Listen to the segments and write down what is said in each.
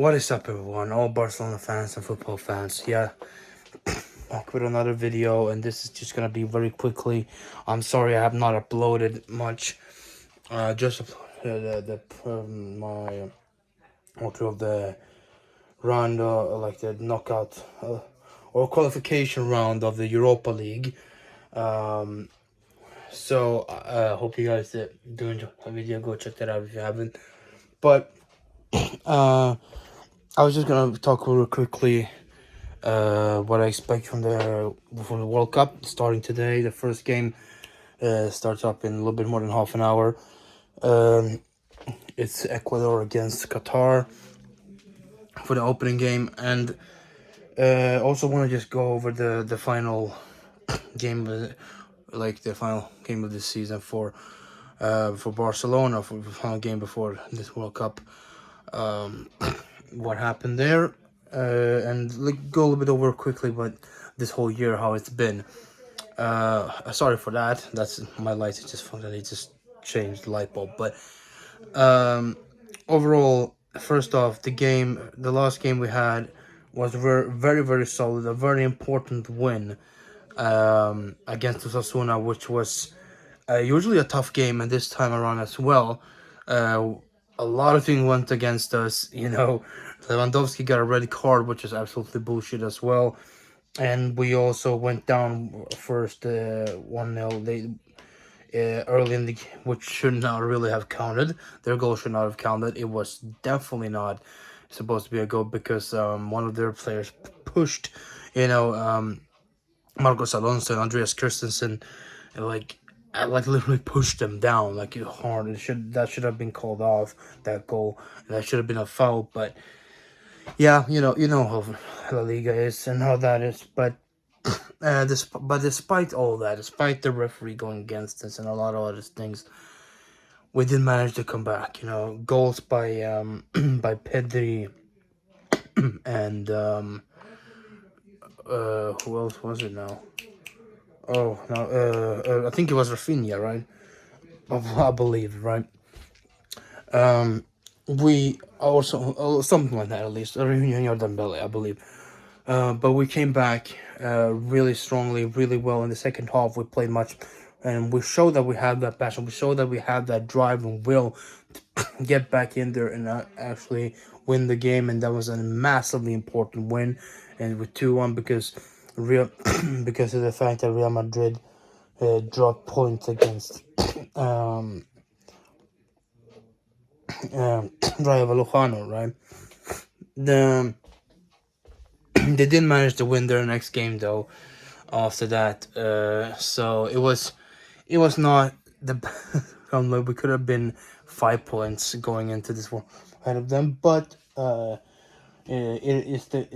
What is up, everyone? All Barcelona fans and football fans. Yeah, back with another video, and this is just gonna be very quickly. I'm sorry I have not uploaded much. Just uploaded my walkthrough of the round, like the knockout or qualification round of the Europa League. So I hope you guys do enjoy the video. Go check that out if you haven't. But I was just gonna talk real quickly what I expect from the World Cup starting today. The first game starts up in a little bit more than half an hour. It's Ecuador against Qatar for the opening game, and also want to just go over the final game, the final game of the season for Barcelona, for the final game before this World Cup. What happened there, and go a little bit over quickly, but this whole year how it's been. Sorry for that. That's my lights. It just functionally just changed the light bulb. But overall, first off, the last game we had was very, very solid. A very important win against Osasuna, which was usually a tough game, and this time around as well. A lot of things went against us. Lewandowski got a red card, which is absolutely bullshit as well. And we also went down first 1-0 early in the game, which should not really have counted. Their goal should not have counted. It was definitely not supposed to be a goal because one of their players pushed, Marcos Alonso and Andreas Christensen, I literally pushed them down hard. That should have been called off, that goal. That should have been a foul. But yeah, you know how La Liga is and how that is. But despite all that, despite the referee going against us and a lot of other things, we did manage to come back. Goals by by Pedri and who else was it now? Oh no, I think it was Rafinha, right? I believe, right? We also something like that, at least Rafinha Dembele, I believe. But we came back really strongly, really well in the second half. We played much, and we showed that we have that passion. We showed that we have that drive and will to get back in there and actually win the game. And that was a massively important win, and with 2-1 because because of the fact that Real Madrid dropped points against Rayo Vallecano, right? They didn't manage to win their next game though. After that, so it was not the we could have been 5 points going into this one ahead of them, but instead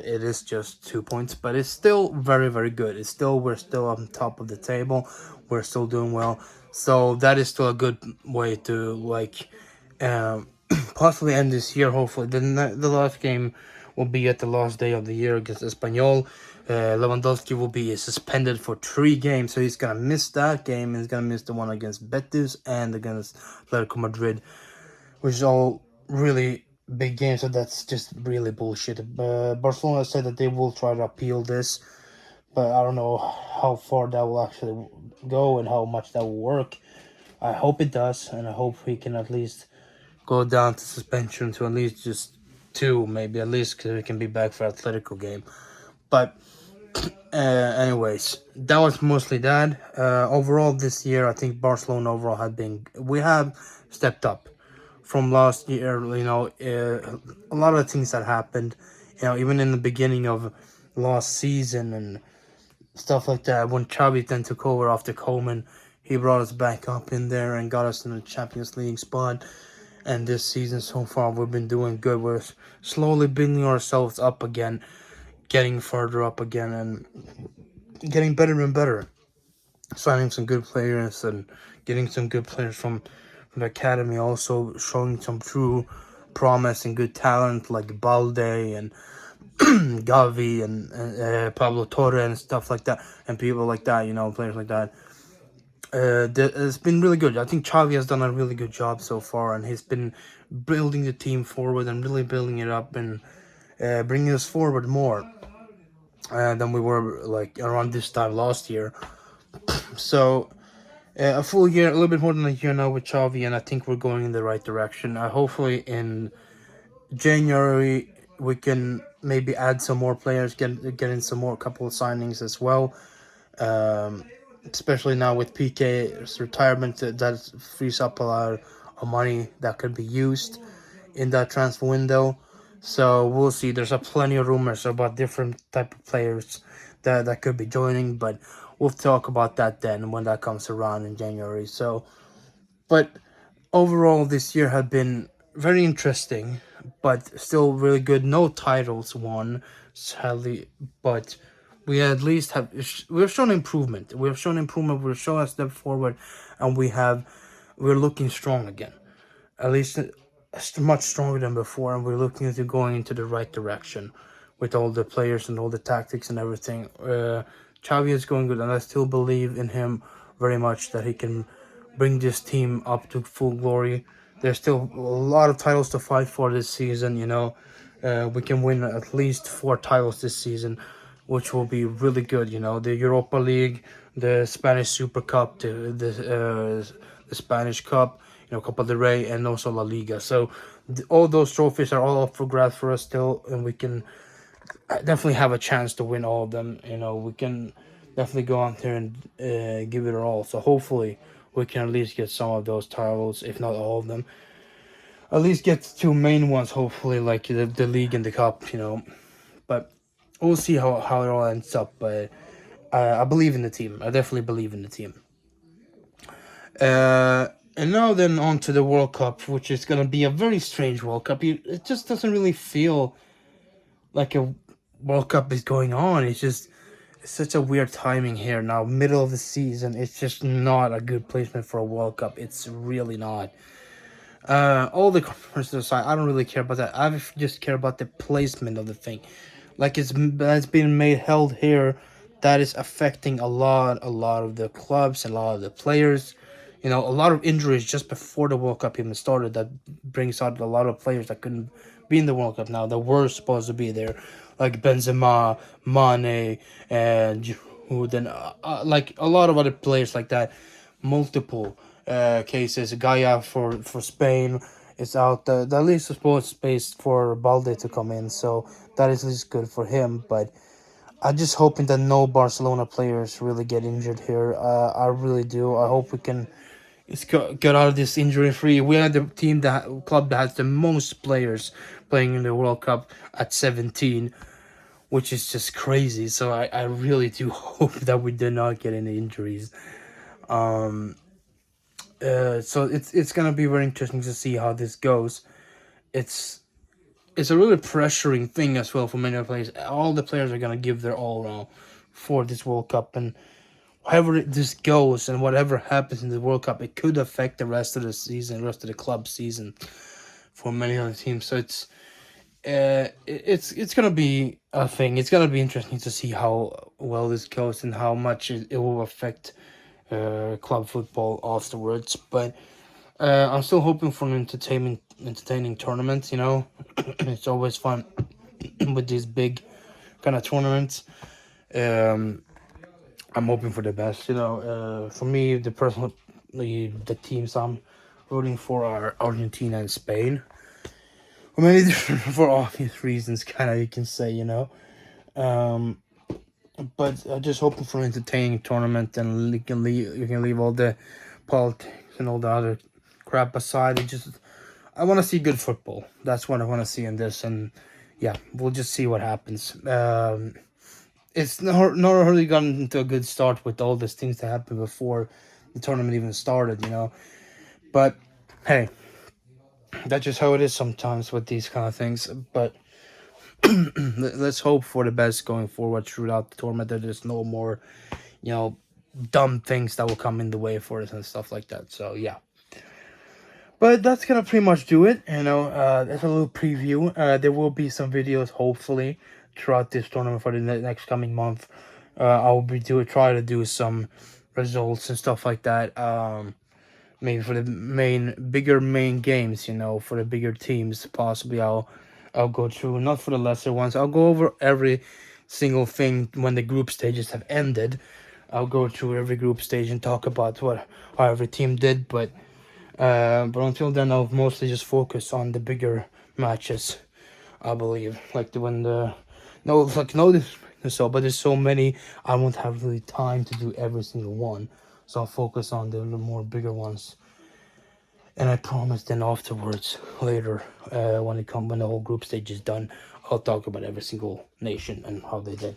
it is just 2 points, but it's still very, very good. We're still on top of the table. We're still doing well, so that is still a good way to possibly end this year. Hopefully, the last game will be at the last day of the year against Espanyol. Lewandowski will be suspended for 3 games, so he's gonna miss that game. He's gonna miss the one against Betis and against Atletico Madrid, which is all really big games. So that's just really bullshit. Barcelona said that they will try to appeal this, but I don't know how far that will actually go and how much that will work. I hope it does, and I hope we can at least go down to suspension to at least just 2, maybe at least, because we can be back for Atletico game. But anyways, that was mostly that. Overall this year, I think Barcelona overall we have stepped up from last year. A lot of things that happened, even in the beginning of last season and stuff like that, when Xavi then took over after Coleman, he brought us back up in there and got us in the Champions League spot. And this season so far, we've been doing good. We're slowly building ourselves up again, getting further up again, and getting better and better. Signing some good players and getting some good players from the academy, also showing some true promise and good talent like Balde and Gavi and Pablo Torre and stuff like that, and people like that, players like that. It's been really good. I think Xavi has done a really good job so far, and he's been building the team forward and really building it up and bringing us forward more than we were like around this time last year. So a full year, a little bit more than a year now with Xavi, and I think we're going in the right direction. Hopefully in January we can maybe add some more players, get in some more couple of signings as well. Um, Especially now with PK's retirement, that frees up a lot of money that could be used in that transfer window. So we'll see. There's a plenty of rumors about different type of players that could be joining, but we'll talk about that then when that comes around in January. So, but overall, this year had been very interesting, but still really good. No titles won, sadly, but we at least we've shown improvement. We've shown improvement. We've shown a step forward, and we're looking strong again. At least much stronger than before, and we're looking into going into the right direction with all the players and all the tactics and everything. Xavi is going good, and I still believe in him very much that he can bring this team up to full glory. There's still a lot of titles to fight for this season. We can win at least 4 titles this season, which will be really good. The Europa League, the Spanish Super Cup, the Spanish Cup, Copa del Rey, and also La Liga. So all those trophies are all up for grabs for us still, and we can definitely have a chance to win all of them. We can definitely go out there and give it all. So hopefully we can at least get some of those titles, if not all of them. At least get the 2 main ones, hopefully, like the league and the cup. But we'll see how it all ends up. But I believe in the team. I definitely believe in the team. And now then on to the World Cup, which is going to be a very strange World Cup. It just doesn't really feel like a World Cup is going on. It's such a weird timing here now, middle of the season. It's just not a good placement for a World Cup. It's really not. All the conferences aside, I don't really care about that. I just care about the placement of the thing. Like it's been held here, that is affecting a lot of the clubs and a lot of the players. A lot of injuries just before the World Cup even started. That brings out a lot of players that couldn't be in the World Cup now that were supposed to be there, like Benzema, Mane, and who then like a lot of other players like that. Multiple cases. Gaia for Spain is out. The least supposed space for Balde to come in, so that is at least good for him. But I'm just hoping that no Barcelona players really get injured here. I really do. I hope we can get out of this injury free. We are the club that has the most players playing in the World Cup at 17, which is just crazy. So I really do hope that we do not get any injuries. So it's gonna be very interesting to see how this goes. It's it's a really pressuring thing as well for many players. All the players are gonna give their all now for this World Cup, and however this goes and whatever happens in the World Cup, it could affect the rest of the season, rest of the club season for many other teams. So it's gonna be a thing. It's gonna be interesting to see how well this goes and how much it will affect club football afterwards. But I'm still hoping for an entertaining tournament. It's always fun with these big kind of tournaments. Um, I'm hoping for the best. For me, the teams I'm rooting for are Argentina and Spain. Or maybe for obvious reasons, kind of you can say. Um, but I'm just hoping for an entertaining tournament, and you can leave all the politics and all the other crap aside. I want to see good football. That's what I want to see in this, and yeah, we'll just see what happens. It's not really gotten into a good start with all these things that happened before the tournament even started, But hey, that's just how it is sometimes with these kind of things. But let's hope for the best going forward throughout the tournament. That there's no more, dumb things that will come in the way for us and stuff like that. So yeah. But that's gonna pretty much do it. That's a little preview. There will be some videos hopefully throughout this tournament for the next coming month. I will try to do some results and stuff like that. maybe for the bigger main games, for the bigger teams. Possibly I'll go through, not for the lesser ones. I'll go over every single thing when the group stages have ended. I'll go through every group stage and talk about how every team did. But until then, I'll mostly just focus on the bigger matches. I believe, like but there's so many. I won't have really time to do every single one, so I'll focus on the more bigger ones. And I promise, then afterwards, later, when the whole group stage is done, I'll talk about every single nation and how they did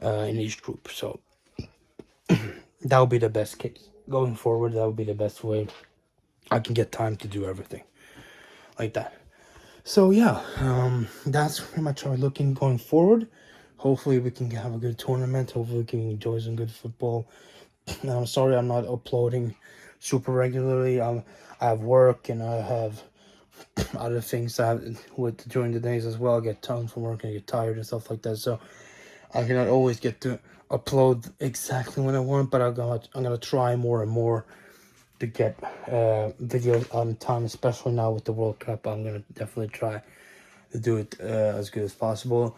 in each group. So that will be the best case going forward. That will be the best way I can get time to do everything like that. So yeah, that's pretty much our looking going forward. Hopefully we can have a good tournament. Hopefully we can enjoy some good football. And I'm sorry I'm not uploading super regularly. I have work and I have other things I have with during the days as well. I get time from work and I get tired and stuff like that. So I cannot always get to upload exactly when I want, but I'm gonna try more and more to get videos on time, especially now with the World Cup. I'm gonna definitely try to do it as good as possible.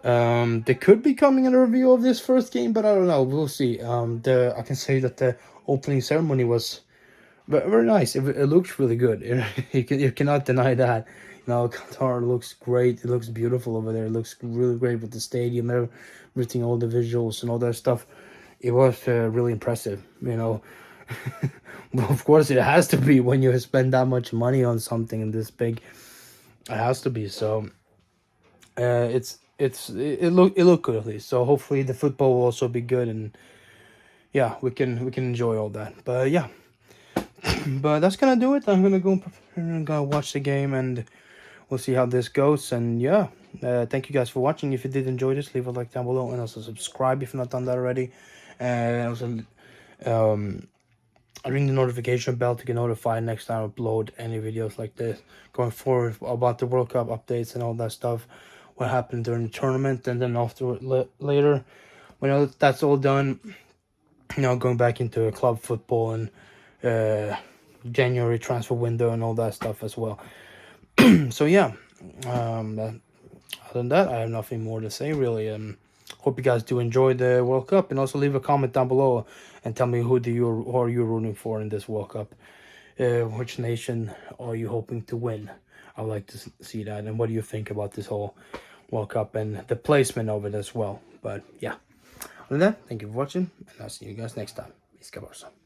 There could be coming in a review of this first game, but I don't know. We'll see. I can say that the opening ceremony was very nice. It looks really good. You cannot deny that. Qatar looks great. It looks beautiful over there. It looks really great with the stadium, everything, all the visuals and all that stuff. It was really impressive. Well, of course, it has to be when you spend that much money on something this big. It has to be. So it looked good at least. So hopefully the football will also be good, and yeah, we can enjoy all that. But yeah, but that's gonna do it. I'm gonna go and go watch the game, and we'll see how this goes. And yeah, thank you guys for watching. If you did enjoy this, leave a like down below, and also subscribe if you're not done that already. And also ring the notification bell to get notified next time I upload any videos like this going forward about the World Cup updates and all that stuff, what happened during the tournament. And then after later, when that's all done, going back into club football and January transfer window and all that stuff as well. So yeah, other than that, I have nothing more to say really. Hope you guys do enjoy the World Cup, and also leave a comment down below and tell me who are you rooting for in this World Cup. Which nation are you hoping to win? I would like to see that, and what do you think about this whole World Cup and the placement of it as well. But yeah, other than that, thank you for watching, and I'll see you guys next time. FCBarcelona.